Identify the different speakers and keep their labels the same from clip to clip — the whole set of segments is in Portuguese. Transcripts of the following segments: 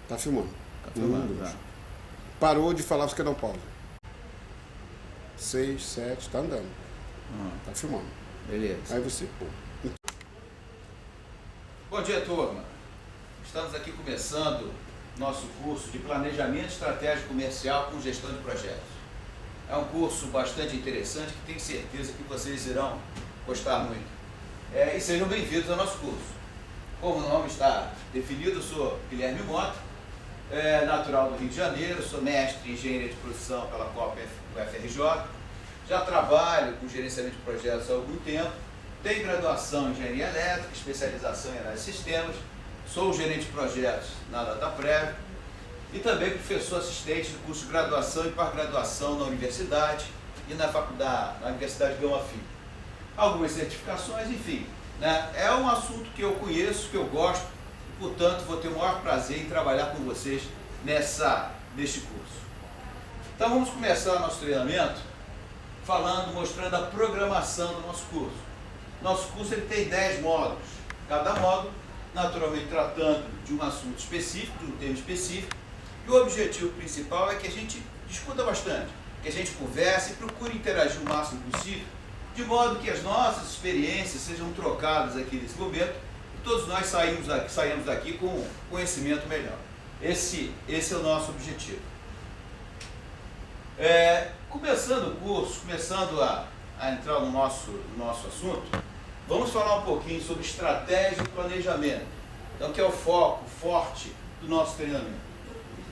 Speaker 1: Tá filmando.
Speaker 2: Tá filmando, tá.
Speaker 1: Parou de falar, você quer dar um pausa. 6, 7, tá andando. Tá filmando.
Speaker 2: Beleza.
Speaker 1: Aí você, pô.
Speaker 2: Bom dia, turma. Estamos aqui começando nosso curso de Planejamento Estratégico Comercial com Gestão de Projetos. É um curso bastante interessante que tenho certeza que vocês irão gostar muito. E sejam bem-vindos ao nosso curso. Como o nome está definido, eu sou Guilherme Mota, natural do Rio de Janeiro, sou mestre em Engenharia de Produção pela COP UFRJ, já trabalho com gerenciamento de projetos há algum tempo, tenho graduação em Engenharia Elétrica, especialização em Análise de Sistemas, sou gerente de projetos na Dataprev e também professor assistente do curso de graduação e pós-graduação na universidade e na Universidade Gama Filho. Algumas certificações, enfim. É um assunto que eu conheço, que eu gosto, e, portanto, vou ter o maior prazer em trabalhar com vocês neste curso. Então, vamos começar nosso treinamento mostrando a programação do nosso curso. Nosso curso ele tem 10 módulos, cada módulo, naturalmente, tratando de um assunto específico, de um tema específico, e o objetivo principal é que a gente discuta bastante, que a gente converse e procure interagir o máximo possível, de modo que as nossas experiências sejam trocadas aqui nesse momento e todos nós saímos daqui com um conhecimento melhor. Esse é o nosso objetivo. Começando o curso, começando a entrar no nosso assunto, vamos falar um pouquinho sobre estratégia e planejamento, então, que é o foco forte do nosso treinamento.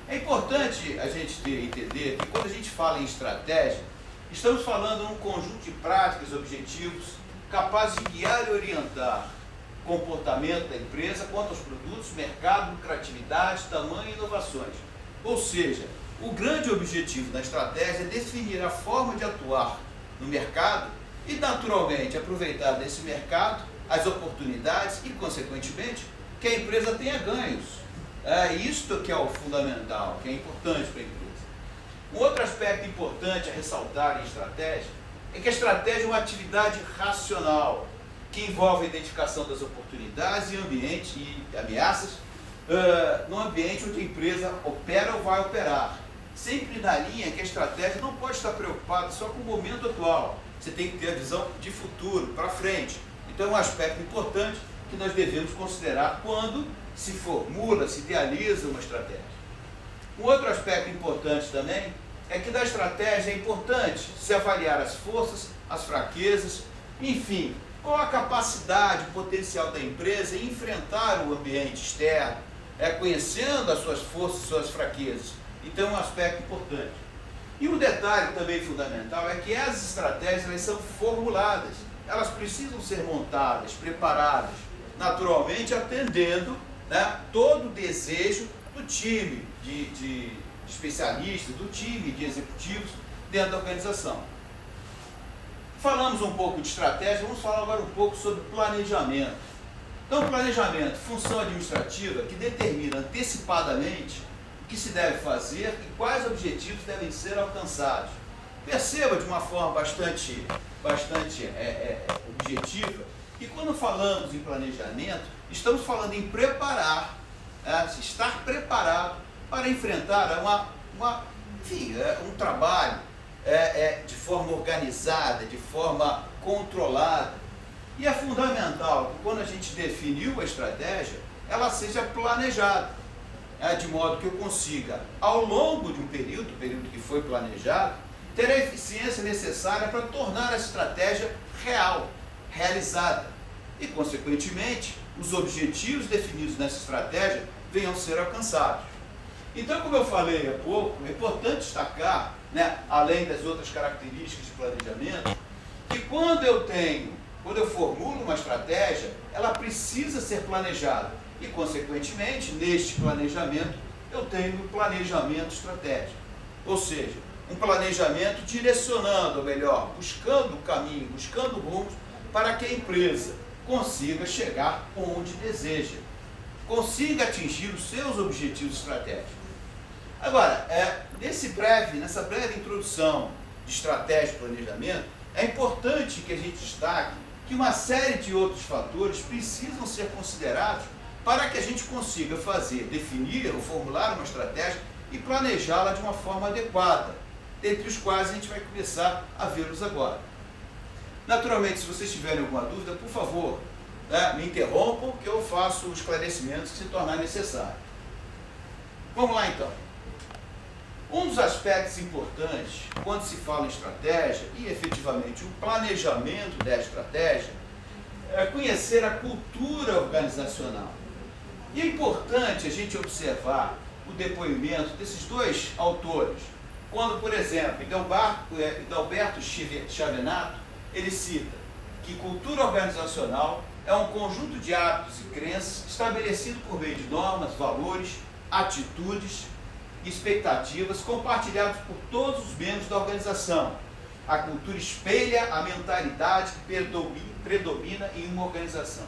Speaker 2: É importante a gente entender que quando a gente fala em estratégia, estamos falando de um conjunto de práticas e objetivos capazes de guiar e orientar o comportamento da empresa quanto aos produtos, mercado, lucratividade, tamanho e inovações. Ou seja, o grande objetivo da estratégia é definir a forma de atuar no mercado e, naturalmente, aproveitar desse mercado as oportunidades e, consequentemente, que a empresa tenha ganhos. Isto que é o fundamental, que é importante para a empresa. Um outro aspecto importante a ressaltar em estratégia é que a estratégia é uma atividade racional que envolve a identificação das oportunidades e ameaças no ambiente onde a empresa opera ou vai operar. Sempre na linha que a estratégia não pode estar preocupada só com o momento atual. Você tem que ter a visão de futuro, para frente. Então é um aspecto importante que nós devemos considerar quando se formula, se idealiza uma estratégia. Um outro aspecto importante também é que da estratégia é importante se avaliar as forças, as fraquezas, enfim, qual a capacidade, o potencial da empresa em enfrentar o ambiente externo, conhecendo as suas forças e suas fraquezas. Então é um aspecto importante. E um detalhe também fundamental é que as estratégias elas são formuladas, elas precisam ser montadas, preparadas, naturalmente atendendo todo o desejo do time de especialistas, do time de executivos dentro da organização. Falamos um pouco de estratégia, vamos falar agora um pouco sobre planejamento. Então, planejamento, função administrativa que determina antecipadamente o que se deve fazer e quais objetivos devem ser alcançados. Perceba de uma forma bastante objetiva que quando falamos em planejamento, estamos falando em preparar, estar preparado para enfrentar um trabalho de forma organizada, de forma controlada. E é fundamental que quando a gente definiu a estratégia, ela seja planejada, de modo que eu consiga, ao longo de um período que foi planejado, ter a eficiência necessária para tornar a estratégia realizada. E, consequentemente, os objetivos definidos nessa estratégia venham a ser alcançados. Então, como eu falei há pouco, é importante destacar, além das outras características de planejamento, que quando eu formulo uma estratégia, ela precisa ser planejada. E, consequentemente, neste planejamento, eu tenho um planejamento estratégico. Ou seja, um planejamento direcionando, ou melhor, buscando o caminho, buscando rumos para que a empresa consiga chegar onde deseja, consiga atingir os seus objetivos estratégicos. Agora, nessa breve introdução de estratégia e planejamento, é importante que a gente destaque que uma série de outros fatores precisam ser considerados para que a gente consiga definir ou formular uma estratégia e planejá-la de uma forma adequada, dentre os quais a gente vai começar a vê-los agora. Naturalmente, se vocês tiverem alguma dúvida, por favor, me interrompam, que eu faço os esclarecimentos que se tornar necessário. Vamos lá então. Um dos aspectos importantes quando se fala em estratégia e efetivamente o planejamento da estratégia é conhecer a cultura organizacional. E é importante a gente observar o depoimento desses dois autores, quando, por exemplo, Hidalberto Chavenato, ele cita que cultura organizacional é um conjunto de hábitos e crenças estabelecido por meio de normas, valores, atitudes e expectativas compartilhados por todos os membros da organização. A cultura espelha a mentalidade que predomina em uma organização.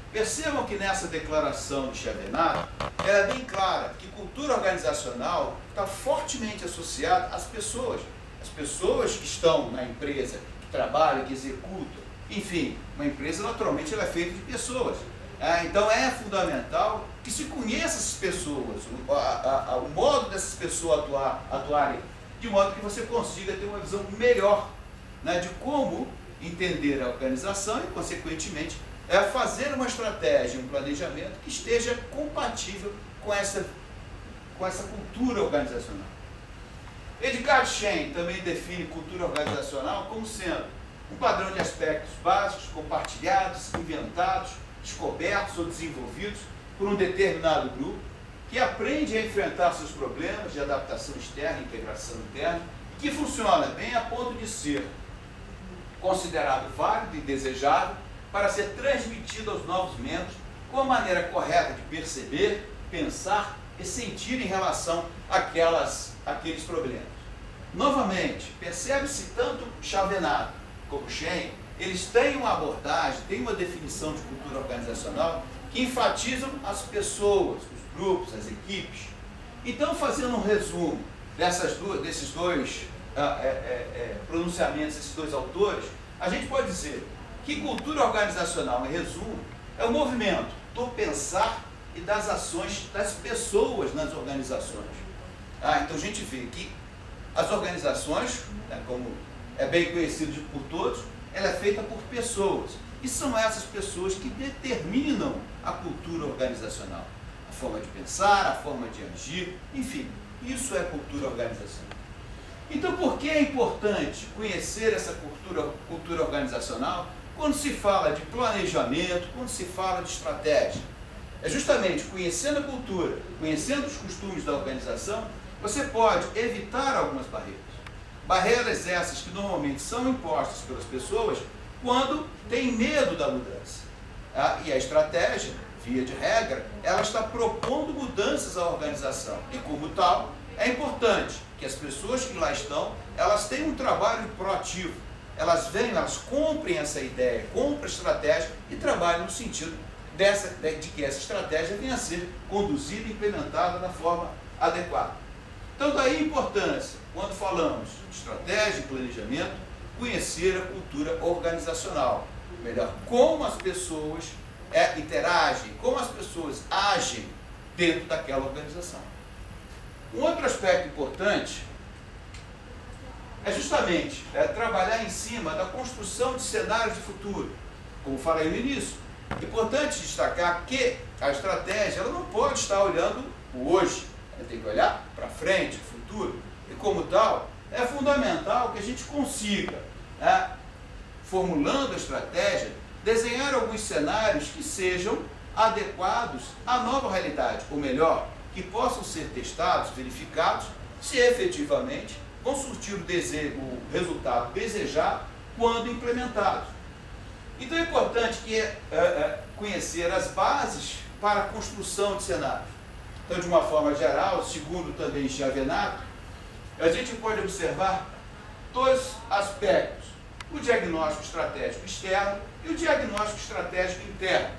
Speaker 2: Percebam que nessa declaração de Chavenato, ela é bem clara que cultura organizacional está fortemente associada às pessoas. As pessoas que estão na empresa, que trabalham, que executam. Enfim, uma empresa naturalmente ela é feita de pessoas. Então é fundamental que se conheça essas pessoas, o modo dessas pessoas atuarem, de modo que você consiga ter uma visão melhor, de como entender a organização e, consequentemente, fazer uma estratégia, um planejamento que esteja compatível com essa cultura organizacional. Edgar Schein também define cultura organizacional como sendo um padrão de aspectos básicos, compartilhados, inventados, descobertos ou desenvolvidos por um determinado grupo, que aprende a enfrentar seus problemas de adaptação externa e integração interna, e que funciona bem a ponto de ser considerado válido e desejável para ser transmitido aos novos membros com a maneira correta de perceber, pensar e sentir em relação àqueles problemas. Novamente, percebe-se tanto Chavenato como Schein, eles têm uma abordagem, têm uma definição de cultura organizacional que enfatizam as pessoas, os grupos, as equipes. Então, fazendo um resumo desses dois pronunciamentos, esses dois autores, a gente pode dizer que cultura organizacional, em resumo, é o movimento do pensar e das ações das pessoas nas organizações. Então a gente vê que as organizações, como é bem conhecido por todos, ela é feita por pessoas. E são essas pessoas que determinam a cultura organizacional. A forma de pensar, a forma de agir, enfim, isso é cultura organizacional. Então, por que é importante conhecer essa cultura organizacional quando se fala de planejamento, quando se fala de estratégia? É justamente conhecendo a cultura, conhecendo os costumes da organização, você pode evitar algumas barreiras. Barreiras essas que normalmente são impostas pelas pessoas quando têm medo da mudança. E a estratégia, via de regra, ela está propondo mudanças à organização. E como tal, é importante que as pessoas que lá estão, elas tenham um trabalho proativo. Elas comprem essa ideia, comprem a estratégia e trabalhem no sentido de que essa estratégia venha a ser conduzida e implementada da forma adequada. Então, daí a importância, quando falamos de estratégia e planejamento, conhecer a cultura organizacional. Melhor, como as pessoas interagem, como as pessoas agem dentro daquela organização. Um outro aspecto importante é justamente trabalhar em cima da construção de cenários de futuro. Como falei no início, é importante destacar que a estratégia ela não pode estar olhando o hoje, ela tem que olhar para frente, futuro, e como tal, é fundamental que a gente consiga, formulando a estratégia, desenhar alguns cenários que sejam adequados à nova realidade, ou melhor, que possam ser testados, verificados, se efetivamente vão surtir o resultado desejado quando implementados. Então é importante conhecer as bases para a construção de cenários. Então, de uma forma geral, segundo também Chavenato, a gente pode observar dois aspectos: o diagnóstico estratégico externo e o diagnóstico estratégico interno.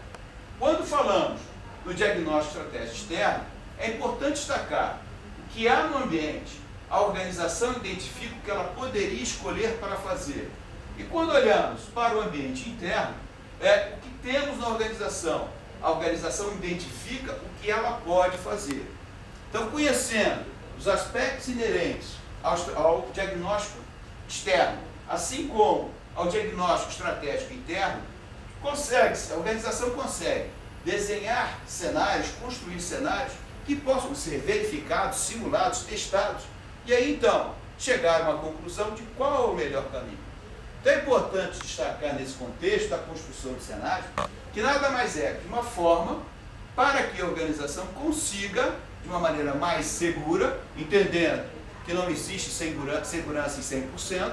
Speaker 2: Quando falamos do diagnóstico estratégico externo, é importante destacar que há no ambiente, a organização identifica o que ela poderia escolher para fazer. E quando olhamos para o ambiente interno, o que temos na organização a organização identifica o que ela pode fazer. Então, conhecendo os aspectos inerentes ao diagnóstico externo, assim como ao diagnóstico estratégico interno, a organização consegue desenhar cenários, construir cenários que possam ser verificados, simulados, testados, e aí então chegar a uma conclusão de qual é o melhor caminho. Então é importante destacar nesse contexto da construção de cenários que nada mais é que uma forma para que a organização consiga, de uma maneira mais segura, entendendo que não existe segurança em 100%,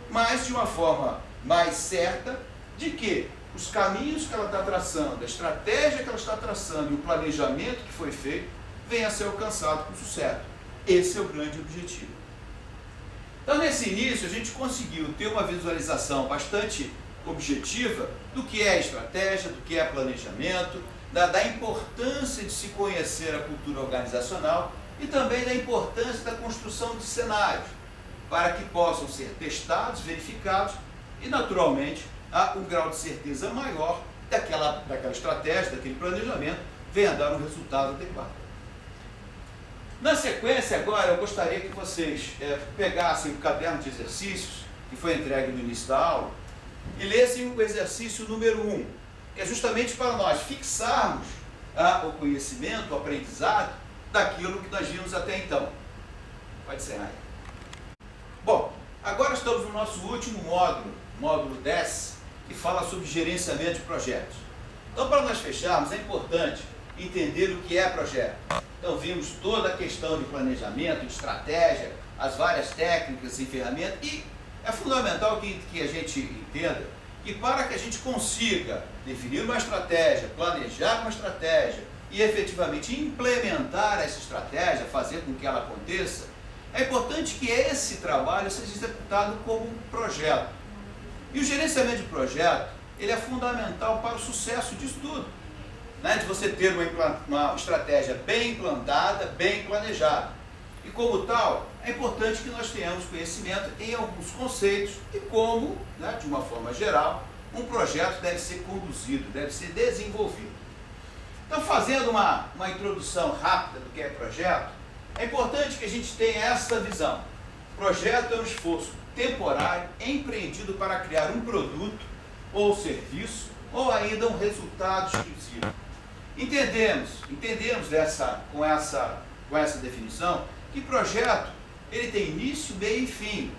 Speaker 2: mas de uma forma mais certa de que os caminhos que ela está traçando, a estratégia que ela está traçando e o planejamento que foi feito venha a ser alcançado com sucesso. Esse é o grande objetivo. Então, nesse início, a gente conseguiu ter uma visualização bastante objetiva do que é estratégia, do que é planejamento, da importância de se conhecer a cultura organizacional e também da importância da construção de cenários para que possam ser testados, verificados e, naturalmente, um grau de certeza maior daquela estratégia, daquele planejamento, venha a dar um resultado adequado. Na sequência, agora, eu gostaria que vocês pegassem o caderno de exercícios que foi entregue no início da aula e lessem o exercício número 1, que é justamente para nós fixarmos o conhecimento, o aprendizado daquilo que nós vimos até então. Pode ser aí. Bom, agora estamos no nosso último módulo 10, que fala sobre gerenciamento de projetos. Então, para nós fecharmos, é importante entender o que é projeto. Então, vimos toda a questão de planejamento, de estratégia, as várias técnicas e ferramentas, e é fundamental que a gente entenda que para que a gente consiga definir uma estratégia, planejar uma estratégia e efetivamente implementar essa estratégia, fazer com que ela aconteça, é importante que esse trabalho seja executado como um projeto. E o gerenciamento de projeto, ele é fundamental para o sucesso disso tudo, né? De você ter uma estratégia bem implantada, bem planejada. E como tal, é importante que nós tenhamos conhecimento em alguns conceitos e como, né, de uma forma geral, um projeto deve ser conduzido, deve ser desenvolvido. Então, fazendo uma introdução rápida do que é projeto, é importante que a gente tenha essa visão. Projeto é um esforço temporário empreendido para criar um produto ou serviço ou ainda um resultado exclusivo. Entendemos com essa definição que projeto ele tem início, meio e fim.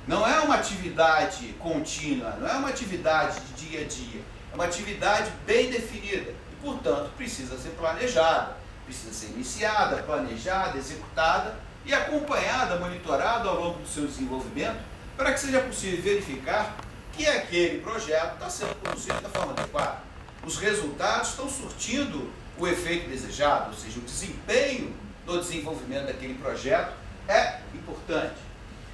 Speaker 2: Não é uma atividade contínua, não é uma atividade de dia a dia, é uma atividade bem definida e, portanto, precisa ser planejada, precisa ser iniciada, planejada, executada e acompanhada, monitorada ao longo do seu desenvolvimento para que seja possível verificar que aquele projeto está sendo conduzido da forma adequada. Os resultados estão surtindo o efeito desejado, ou seja, o desempenho no desenvolvimento daquele projeto é importante.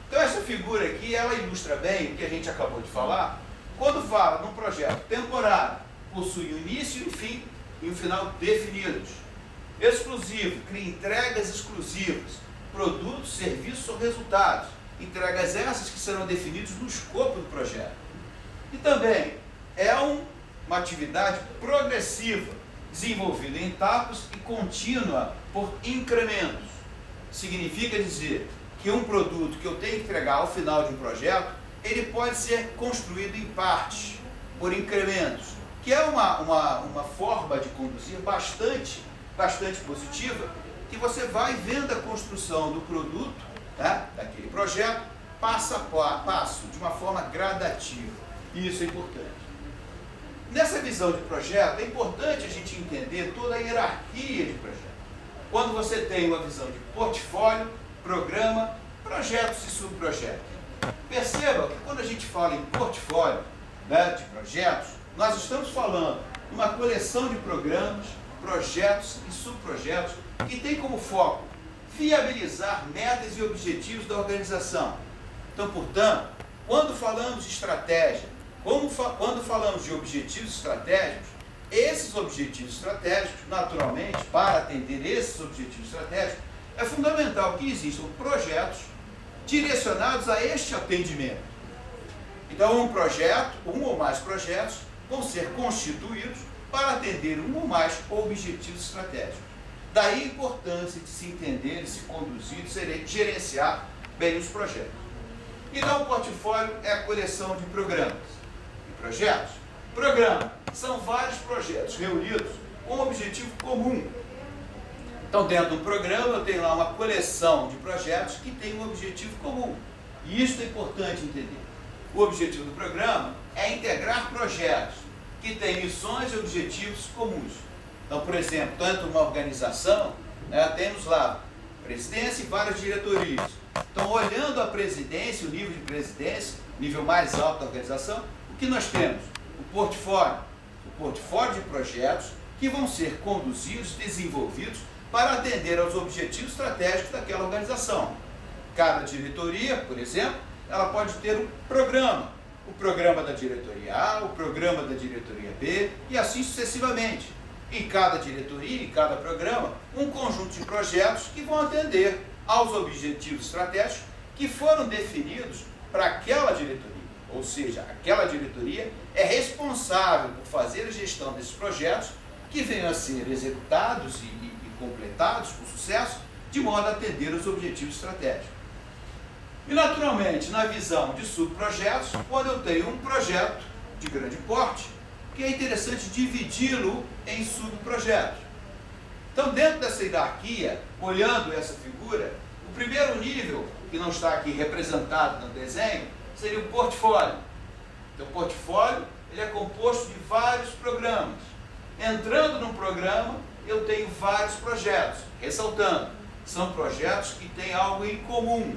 Speaker 2: Então essa figura aqui, ela ilustra bem o que a gente acabou de falar, quando fala num projeto temporário, possui um início e um fim e um final definidos. Exclusivo, cria entregas exclusivas, produtos, serviços ou resultados. Entregas essas que serão definidas no escopo do projeto. E também é uma atividade progressiva, desenvolvida em etapas e contínua por incrementos. Significa dizer que um produto que eu tenho que entregar ao final de um projeto, ele pode ser construído em partes, por incrementos, que é uma forma de conduzir bastante positiva, que você vai vendo a construção do produto, tá, daquele projeto, passo a passo, de uma forma gradativa. E isso é importante. Nessa visão de projeto, é importante a gente entender toda a hierarquia de projeto. Quando você tem uma visão de portfólio, programa, projetos e subprojetos. Perceba que quando a gente fala em portfólio, né, de projetos, nós estamos falando de uma coleção de programas, projetos e subprojetos que tem como foco viabilizar metas e objetivos da organização. Então, portanto, quando falamos de estratégia, quando falamos de objetivos estratégicos, esses objetivos estratégicos, naturalmente, para atender esses objetivos estratégicos, é fundamental que existam projetos direcionados a este atendimento. Então, um ou mais projetos vão ser constituídos para atender um ou mais objetivos estratégicos. Daí a importância de se entender, de se conduzir, de gerenciar bem os projetos. Então, o portfólio é a coleção de programas e projetos. Programa são vários projetos reunidos com um objetivo comum. Então, dentro de um programa, eu tenho lá uma coleção de projetos que tem um objetivo comum. E isso é importante entender. O objetivo do programa é integrar projetos que têm missões e objetivos comuns. Então, por exemplo, tanto uma organização, temos lá presidência e várias diretorias. Então, olhando a presidência, o nível de presidência, nível mais alto da organização, o que nós temos? O portfólio de projetos que vão ser conduzidos, desenvolvidos para atender aos objetivos estratégicos daquela organização. Cada diretoria, por exemplo, ela pode ter um programa. O programa da diretoria A, o programa da diretoria B e assim sucessivamente. Em cada diretoria, em cada programa, um conjunto de projetos que vão atender aos objetivos estratégicos que foram definidos para aquela diretoria. Ou seja, aquela diretoria é responsável por fazer a gestão desses projetos que venham a ser executados e completados com sucesso, de modo a atender os objetivos estratégicos. E, naturalmente, na visão de subprojetos, quando eu tenho um projeto de grande porte, que é interessante dividi-lo em subprojetos. Então, dentro dessa hierarquia, olhando essa figura, o primeiro nível, que não está aqui representado no desenho, seria o portfólio. Então, o portfólio ele é composto de vários programas. Entrando num programa, eu tenho vários projetos. Ressaltando, são projetos que têm algo em comum,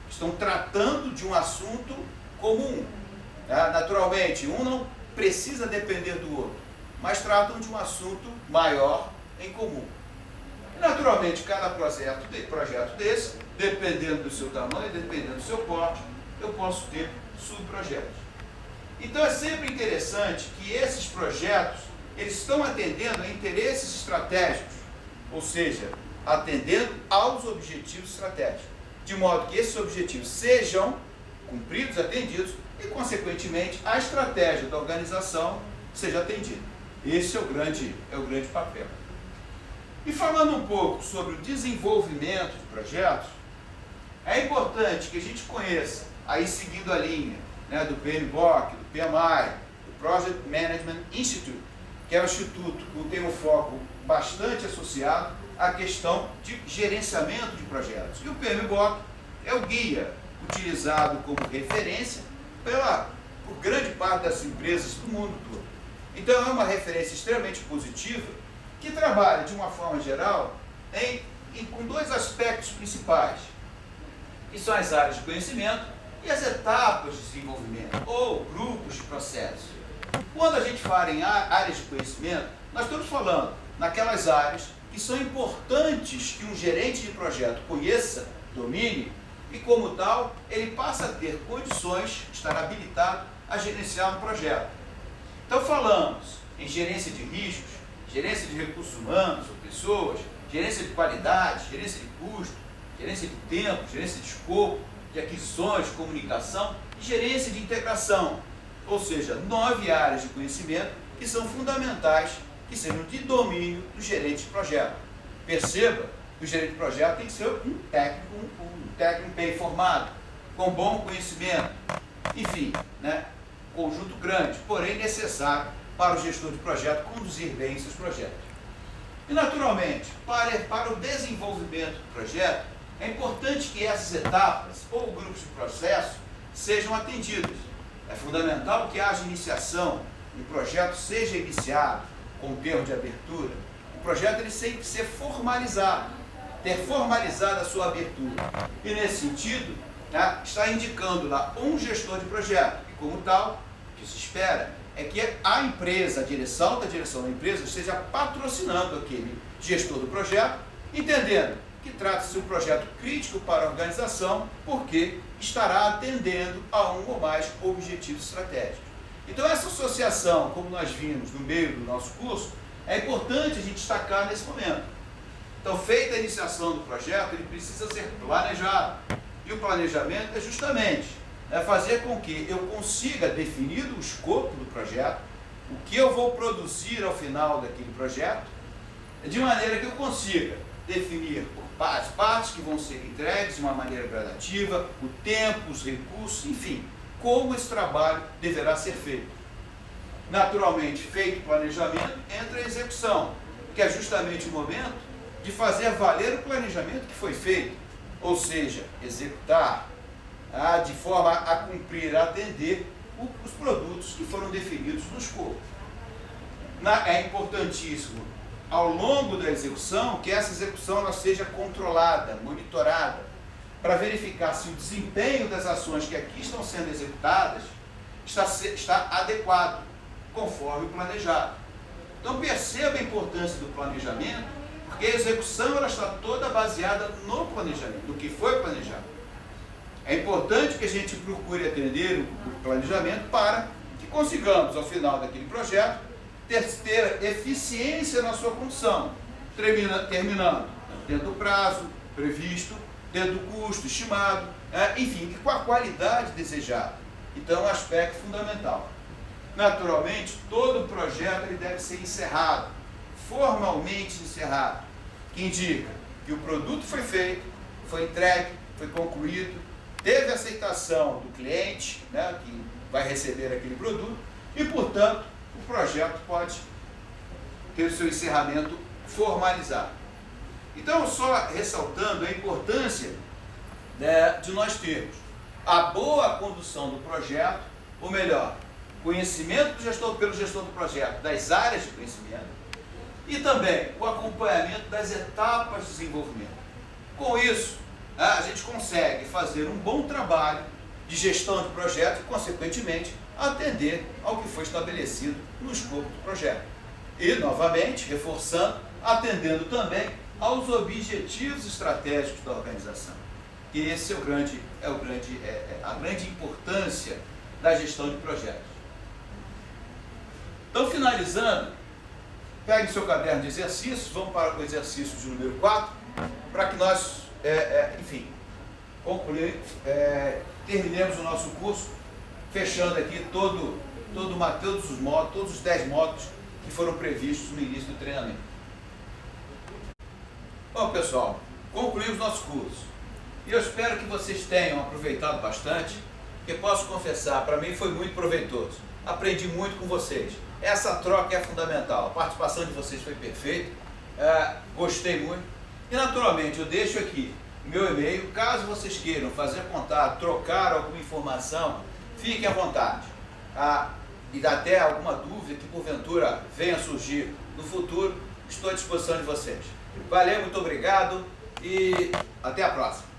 Speaker 2: estão tratando de um assunto comum. Naturalmente, um não precisa depender do outro, mas tratam de um assunto maior em comum. E, naturalmente, cada projeto desse, dependendo do seu tamanho, dependendo do seu porte, eu posso ter subprojetos. Então, é sempre interessante que esses projetos eles estão atendendo a interesses estratégicos, ou seja, atendendo aos objetivos estratégicos, de modo que esses objetivos sejam cumpridos, atendidos e, consequentemente, a estratégia da organização seja atendida. Esse é o grande papel. E falando um pouco sobre o desenvolvimento de projetos, é importante que a gente conheça, aí seguindo a linha do PMBOK, do PMI, do Project Management Institute, que é o instituto que tem um foco bastante associado à questão de gerenciamento de projetos. E o PMBOK é o guia utilizado como referência por grande parte das empresas do mundo todo. Então é uma referência extremamente positiva que trabalha, de uma forma geral, com dois aspectos principais, que são as áreas de conhecimento e as etapas de desenvolvimento, ou grupos de processos. Quando a gente fala em áreas de conhecimento, nós estamos falando naquelas áreas que são importantes que um gerente de projeto conheça, domine, e como tal, ele passa a ter condições, estar habilitado a gerenciar um projeto. Então falamos em gerência de riscos, gerência de recursos humanos ou pessoas, gerência de qualidade, gerência de custo, gerência de tempo, gerência de escopo, de aquisições, comunicação e gerência de integração. Ou seja, 9 áreas de conhecimento que são fundamentais, que sejam de domínio do gerente de projeto. Perceba que o gerente de projeto tem que ser um técnico bem formado, com bom conhecimento. Enfim, conjunto grande, porém necessário para o gestor de projeto conduzir bem seus projetos. E, naturalmente, para o desenvolvimento do projeto, é importante que essas etapas ou grupos de processo sejam atendidos. É fundamental que haja iniciação, o projeto seja iniciado com o termo de abertura. O projeto ele tem que ser formalizado, ter formalizado a sua abertura. E, nesse sentido, está indicando lá um gestor de projeto. E, como tal, o que se espera é que a empresa, a direção da empresa, esteja patrocinando aquele gestor do projeto, entendendo que trata-se de um projeto crítico para a organização, porque estará atendendo a um ou mais objetivos estratégicos. Então, essa associação, como nós vimos no meio do nosso curso, é importante a gente destacar nesse momento. Então, feita a iniciação do projeto, ele precisa ser planejado. E o planejamento é justamente fazer com que eu consiga definir o escopo do projeto, o que eu vou produzir ao final daquele projeto, de maneira que eu consiga definir as partes que vão ser entregues de uma maneira gradativa, o tempo, os recursos, enfim, como esse trabalho deverá ser feito. Naturalmente, feito o planejamento, entra a execução, que é justamente o momento de fazer valer o planejamento que foi feito, ou seja, executar de forma a cumprir, a atender os produtos que foram definidos no escopo. É importantíssimo, ao longo da execução, que essa execução ela seja controlada, monitorada, para verificar se o desempenho das ações que aqui estão sendo executadas está adequado, conforme o planejado. Então perceba a importância do planejamento, porque a execução ela está toda baseada no planejamento, no que foi planejado. É importante que a gente procure atender o planejamento para que consigamos, ao final daquele projeto, ter eficiência na sua condução, terminando dentro do prazo previsto, dentro do custo estimado, enfim, com a qualidade desejada. Então é um aspecto fundamental. Naturalmente, todo projeto ele deve ser encerrado, formalmente encerrado, que indica que o produto foi feito, foi entregue, foi concluído, teve aceitação do cliente, que vai receber aquele produto, e, portanto, o projeto pode ter o seu encerramento formalizado. Então, só ressaltando a importância de nós termos a boa condução do projeto, ou melhor, conhecimento pelo gestor do projeto das áreas de conhecimento e também o acompanhamento das etapas de desenvolvimento. Com isso, a gente consegue fazer um bom trabalho de gestão de projeto e, consequentemente, atender ao que foi estabelecido no escopo do projeto. E, novamente, reforçando, atendendo também aos objetivos estratégicos da organização. E esse é a grande importância da gestão de projetos. Então, finalizando, pegue seu caderno de exercícios, vamos para o exercício de número 4, para que nós, enfim, terminemos o nosso curso, fechando aqui todos os 10 módulos que foram previstos no início do treinamento. Bom, pessoal, concluímos nosso curso. E eu espero que vocês tenham aproveitado bastante, porque posso confessar, para mim foi muito proveitoso. Aprendi muito com vocês. Essa troca é fundamental. A participação de vocês foi perfeita. Gostei muito. E, naturalmente, eu deixo aqui o meu e-mail. Caso vocês queiram fazer contato, trocar alguma informação, fiquem à vontade. E até alguma dúvida que, porventura, venha surgir no futuro, estou à disposição de vocês. Valeu, muito obrigado e até a próxima.